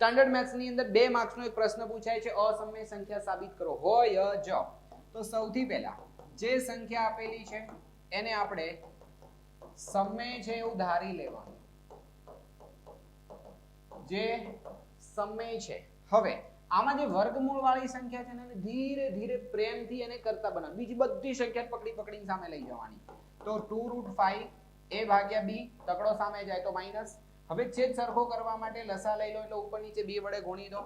Standard maths ની અંદર 2 marks નો એક પ્રશ્ન પૂછાય છે અસમય સંખ્યા સાબિત કરો હોય જ. તો સૌથી પહેલા જે સંખ્યા આપેલી છે એને આપણે સમય છે એવું ધારી લેવાનું. જે સમય છે. હવે આમાં જે વર્ગમૂળ વાળી સંખ્યા છે ને ધીરે ધીરે પ્રેમથી એને કરતા બનાવ. બીજી બધી સંખ્યા પકડીને સામે લઈ જવાની. તો 2√5 a ભાગ્યા b તકડો સામે જાય તો માઈનસ. હવે છેદ સરખો કરવા માટે લસા લઈ લો એટલે ઉપર નીચે b વડે ગુણી દો.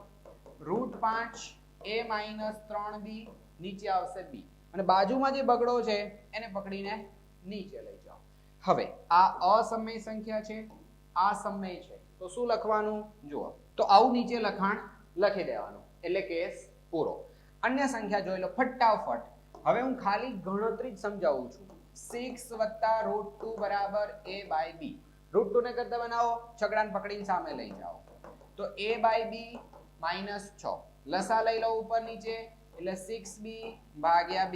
√5 a - 3b નીચે આવશે b અને બાજુમાં જે બગડો છે એને પકડીને નીચે લઈ જાઓ. હવે આ અસમય સંખ્યા છે, આ સમય છે, તો શું લખવાનું જુઓ. તો આવું નીચે લખાણ લખી દેવાનું એટલે કેસ પૂરો. અન્ય સંખ્યા જોઈ લો ફટાફટ. હવે હું ખાલી ગણતરી જ સમજાવું છું. 6 + √2 = a/b. √2 ને કરતા બનાવો, છગડાને પકડીને સામે લઈ જાઓ. તો a/b -6 લસા લઈ લો ઉપર નીચે એટલે 6b / b.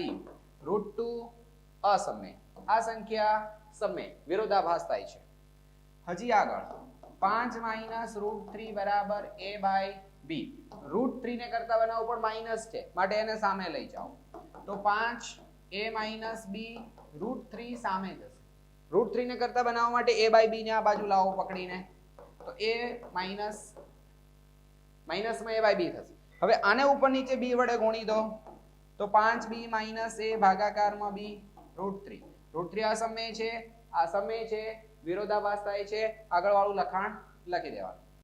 √2 અસમય, આ સંખ્યા સમય, વિરોધાભાસ થાય છે. હજી આગળ 5 - √3 = a/b. √3 ને કરતા બનાવો પણ માઈનસ છે માટે એને સામે લઈ જાઓ. તો 5a - b √3 સામે જશે. √3 ને કરતા બનાવવા માટે a/b ને આ બાજુ લાવો પકડીને. તો a માઈનસમાં a/b થશે. હવે આને ઉપર નીચે b વડે ગુણી દો. તો 5b - a ભાગાકારમાં b √3. √3 આ સમય છે, આ સમય છે, વિરોધાભાસ થાય છે. આગળ વાળું લખાણ લખી દેવાનું.